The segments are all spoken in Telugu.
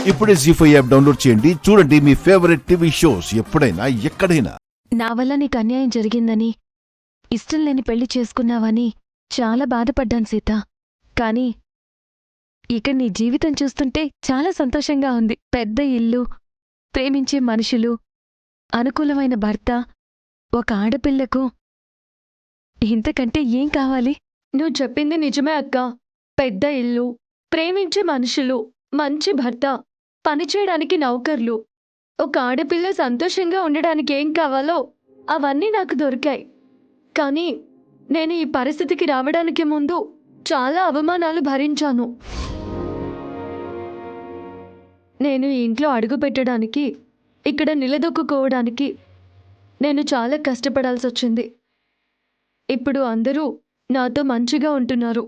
ఇప్పుడే జీ5 యాప్ డౌన్లోడ్ చేయండి. చూడండి మీ ఫేవరెట్ టీవీ షోస్ ఎప్పుడైనా ఎక్కడైనా. నా వల్ల నీకు అన్యాయం జరిగిందని, ఇష్టం లేని పెళ్లి చేసుకున్నావని చాలా బాధపడ్డాను సీత. కాని ఇక నీ జీవితం చూస్తుంటే చాలా సంతోషంగా ఉంది. పెద్ద ఇల్లు, ప్రేమించే మనుషులు, అనుకూలమైన భర్త, ఒక ఆడపిల్లకు ఇంతకంటే ఏం కావాలి? నువ్వు చెప్పింది నిజమే అక్క. పెద్ద ఇల్లు, ప్రేమించే మనుషులు, మంచి భర్త, పనిచేయడానికి నౌకర్లు, ఒక ఆడపిల్ల సంతోషంగా ఉండడానికి ఏం కావాలో అవన్నీ నాకు దొరికాయి. కానీ నేను ఈ పరిస్థితికి రావడానికి ముందు చాలా అవమానాలు భరించాను. నేను ఈ ఇంట్లో అడుగు పెట్టడానికి, ఇక్కడ నిలదొక్కుకోవడానికి నేను చాలా కష్టపడాల్సి వచ్చింది. ఇప్పుడు అందరూ నాతో మంచిగా ఉంటున్నారు.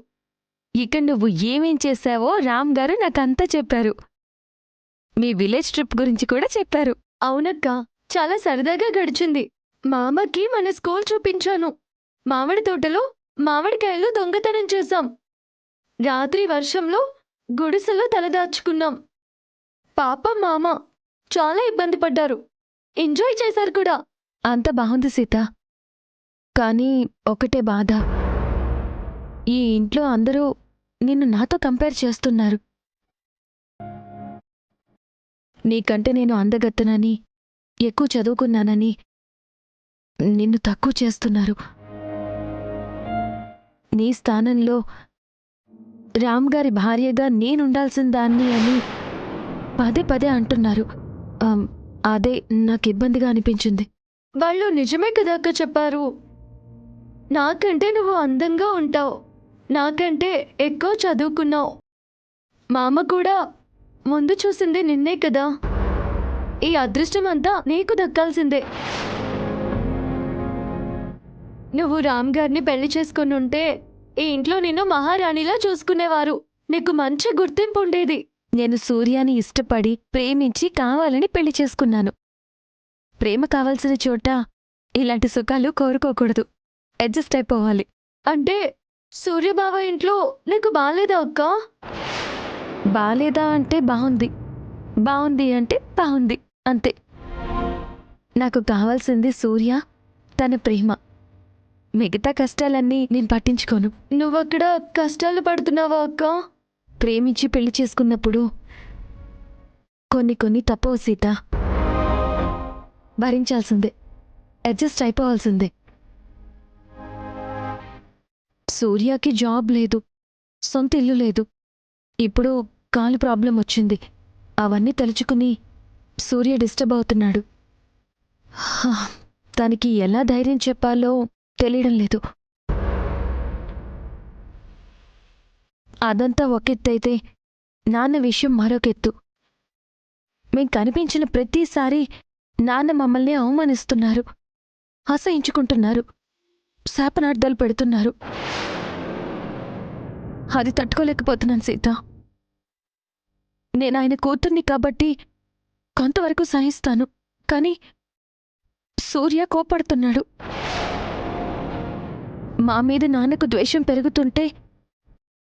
ఇక నువ్వు ఏమేం చేశావో రామ్ గారు నాకంతా చెప్పారు. మీ విలేజ్ ట్రిప్ గురించి కూడా చెప్పారు. అవునక్క, చాలా సరదాగా గడిచింది. మామకి మన స్కూల్ చూపించాను. మామిడి తోటలో మామిడికాయలు దొంగతనం చేశాం. రాత్రి వర్షంలో గుడిసెలో తలదాచుకున్నాం. పాపం మామ చాలా ఇబ్బంది పడ్డారు. ఎంజాయ్ చేశారు కూడా. అంత బాగుంది సీత. కానీ ఒకటే బాధ, ఈ ఇంట్లో అందరూ నిన్ను నాతో కంపేర్ చేస్తున్నారు. నీకంటే నేను అందగత్తనని, ఎక్కువ చదువుకున్నానని నిన్ను తక్కువ చేస్తున్నారు. నీ స్థానంలో రామ్ గారి భార్యగా నేనుండాల్సిన దాన్ని అని పదే పదే అంటున్నారు. అదే నాకు ఇబ్బందిగా అనిపించింది. వాళ్ళు నిజమే కదా అక్క చెప్పారు. నాకంటే నువ్వు అందంగా ఉంటావు, నాకంటే ఎక్కువ చదువుకున్నావు. మామ కూడా ముందు చూసింది నిన్నే కదా. ఈ అదృష్టం అంతా నీకు దక్కాల్సిందే. నువ్వు రామ్ గారిని పెళ్లి చేసుకుని ఉంటే ఈ ఇంట్లో నిన్ను మహారాణిలా చూసుకునేవారు. నీకు మంచి గుర్తింపు ఉండేది. నేను సూర్యాని ఇష్టపడి, ప్రేమించి కావాలని పెళ్లి చేసుకున్నాను. ప్రేమ కావాల్సిన చోట ఇలాంటి సుఖాలు కోరుకోకూడదు. అడ్జస్ట్ అయిపోవాలి. అంటే సూర్యబావ ఇంట్లో నీకు బాలేదా అక్క? బాలేదా అంటే బాగుంది, బాగుంది అంటే బాగుంది, అంతే. నాకు కావాల్సింది సూర్య, తన ప్రేమ. మిగతా కష్టాలన్నీ నేను పట్టించుకోను. నువ్వక్కడ కష్టాలు పడుతున్నావా అక్క? ప్రేమించి పెళ్లి చేసుకున్నప్పుడు కొన్ని తప్పవు సీత. భరించాల్సిందే, అడ్జస్ట్ అయిపోవాల్సిందే. సూర్యకి జాబ్ లేదు, సొంత ఇల్లు లేదు. ఇప్పుడు కాలు ప్రాబ్లం వచ్చింది. అవన్నీ తలుచుకుని సూర్య డిస్టర్బ్ అవుతున్నాడు. తనకి ఎలా ధైర్యం చెప్పాలో తెలియడం లేదు. అదంతా ఒకెత్తైతే నాన్న విషయం మరొకెత్తు. మేం కనిపించిన ప్రతిసారి నాన్న మమ్మల్ని అవమానిస్తున్నారు, అసహించుకుంటున్నారు, శాపనార్థాలు పెడుతున్నారు. అది తట్టుకోలేకపోతున్నాను సీత. నేను ఆయన కూతుర్ని కాబట్టి కొంతవరకు సహిస్తాను. కానీ సూర్య కోపడుతున్నాడు. మా మీద నాన్నకు ద్వేషం పెరుగుతుంటే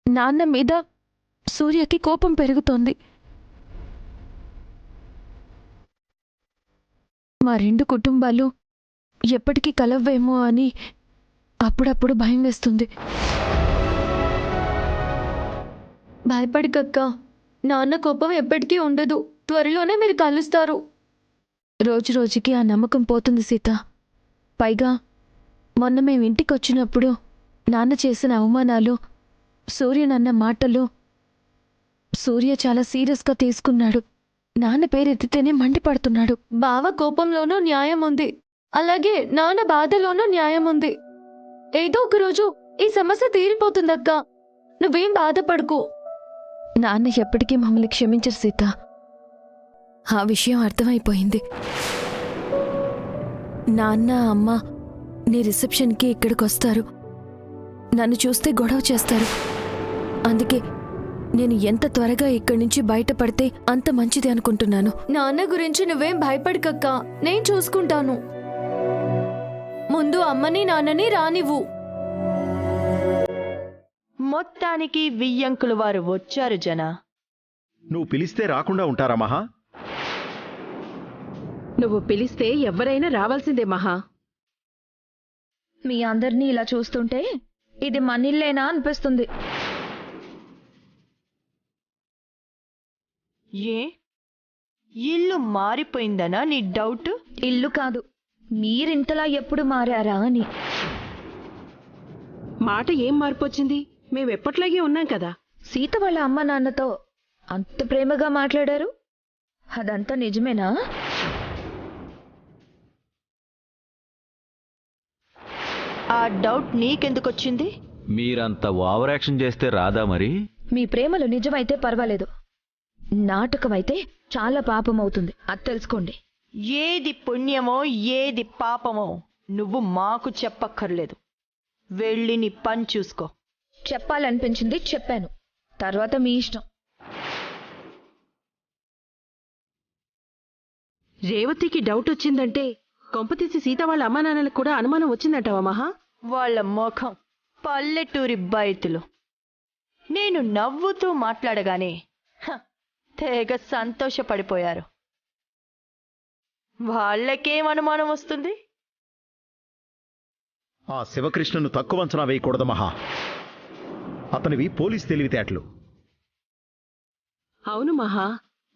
నాన్న మీద సూర్యకి కోపం పెరుగుతోంది. మా రెండు కుటుంబాలు ఎప్పటికీ కలవ్వేమో అని అప్పుడప్పుడు భయం వేస్తుంది. భయపడికక్క, నాన్న కోపం ఎప్పటికీ ఉండదు. త్వరలోనే మీరు కలుస్తారు. రోజురోజుకి ఆ నమ్మకం పోతుంది సీత. పైగా మొన్న మేం ఇంటికొచ్చినప్పుడు నాన్న చేసిన అవమానాలు, సూర్యనన్న మాటలు సూర్య చాలా సీరియస్గా తీసుకున్నాడు. నాన్న పేరెత్తితేనే మండిపడుతున్నాడు. బావ కోపంలోనూ న్యాయం ఉంది, అలాగే నాన్న బాధలోనూ న్యాయం ఉంది. ఏదో ఒక రోజు ఈ సమస్య తీరిపోతుందక్క. నువ్వేం బాధపడుకో. నాన్న ఎప్పటికీ మమ్మల్ని క్షమించరు సీత. ఆ విషయం అర్థమైపోయింది. నాన్న అమ్మ నీ రిసెప్షన్కి ఇక్కడికొస్తారు. నన్ను చూస్తే గొడవ చేస్తారు. అందుకే నేను ఎంత త్వరగా ఇక్కడి నుంచి బయటపడితే అంత మంచిది అనుకుంటున్నాను. నాన్న గురించి నువ్వేం భయపడకక్క, నేను చూసుకుంటాను. ముందు అమ్మని నాన్నని రానివ్వు. మొత్తానికి వియ్యంకులు వారు వచ్చారు జన. నువ్వు పిలిస్తే రాకుండా ఉంటారా మహా? నువ్వు పిలిస్తే ఎవ్వరైనా రావాల్సిందే మహా. మీ అందరినీ ఇలా చూస్తుంటే ఇది మనిల్లేనా అనిపిస్తుంది. ఏ ఇల్లు మారిపోయిందనా నీ డౌట్? ఇల్లు కాదు, మీరింతలా ఎప్పుడు మారారా అని. మాట ఏం మార్పొచ్చింది? మేమెప్పట్లాగే ఉన్నాం కదా. సీత వాళ్ళ అమ్మ నాన్నతో అంత ప్రేమగా మాట్లాడారు, అదంతా నిజమేనా? ఆ డౌట్ నీకెందుకొచ్చింది? మీరంత ఓవర్ యాక్షన్ చేస్తే రాదా మరి? మీ ప్రేమలు నిజమైతే పర్వాలేదు, నాటకమైతే చాలా పాపం అవుతుంది, అది తెలుసుకోండి. ఏది పుణ్యమో ఏది పాపమో నువ్వు మాకు చెప్పక్కర్లేదు. వెళ్ళి నీ పని చూసుకో. చెప్పాలనిపించింది చెప్పాను, తర్వాత మీ ఇష్టం. రేవతికి డౌట్ వచ్చిందంటే కొంపతీసి సీత వాళ్ళ అమ్మా నాన్నలకు కూడా అనుమానం వచ్చిందంటావా మహా? వాళ్ళ ముఖం పల్లెటూరి బయతులు. నేను నవ్వుతూ మాట్లాడగానే తెగ సంతోషపడిపోయారు. వాళ్ళకేం అనుమానం వస్తుంది? ఆ శివకృష్ణను తక్కువ అంచనా వేయకూడదు మహా. అతనివి పోలీస్ తెలివితేటలు. అవును మహా,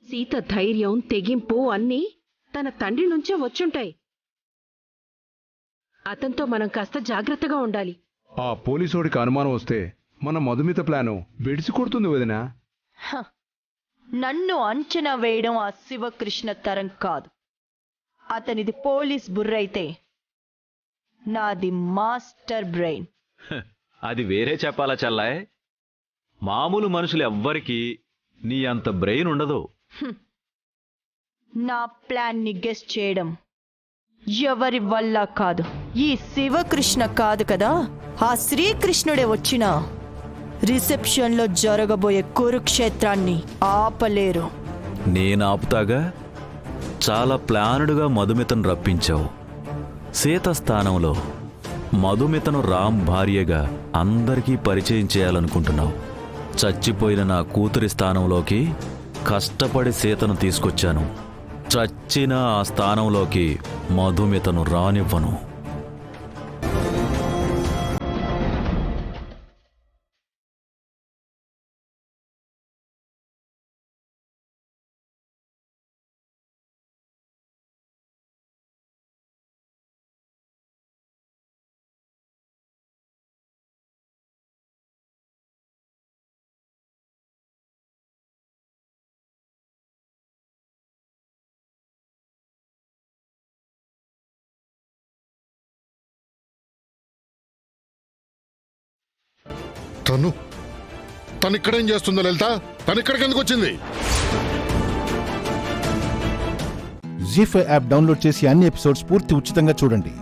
సీత ధైర్యం తెగింపు అన్నీ తన తండ్రి నుంచే వచ్చుంటాయి. అతనితో మనం కాస్త జాగ్రత్తగా ఉండాలి. ఆ పోలీసోడికి అనుమానం వస్తే మన మధుమిత ప్లాను బెడిసి కొడుతుంది వదినా. నన్ను అంచనా వేయడం ఆ శివకృష్ణ తరం కాదు. అతనిది పోలీస్ బుర్రైతే నాది మాస్టర్ బ్రెయిన్. అది వేరే చెప్పాలా చల్లాయ్? మామూలు మనుషులు ఎవ్వరికీ నీ అంత బ్రెయిన్ ఉండదు. నా ప్లాన్ని గెస్ చేయడం ఎవరి వల్ల కాదు. ఈ శివకృష్ణ కాదు కదా, ఆ శ్రీకృష్ణుడే వచ్చినా రిసెప్షన్లో జరగబోయే కురుక్షేత్రాన్ని ఆపలేరు. నేను ఆపుతాగా. చాలా ప్లానుడుగా మధుమితను రప్పించావు. సీత స్థానంలో మధుమితను రామ్ భార్యగా అందరికీ పరిచయం చేయాలనుకుంటున్నావు. చచ్చిపోయిన నా కూతురి స్థానంలోకి కష్టపడి సీతను తీసుకొచ్చాను. చచ్చిన ఆ స్థానంలోకి మధుమితను రానివ్వను. తను ఇక్కడేం చేస్తుందో లలిత? తను ఇక్కడికి ఎందుకు వచ్చింది? జీ5 యాప్ డౌన్లోడ్ చేసి అన్ని ఎపిసోడ్స్ పూర్తి ఉచితంగా చూడండి.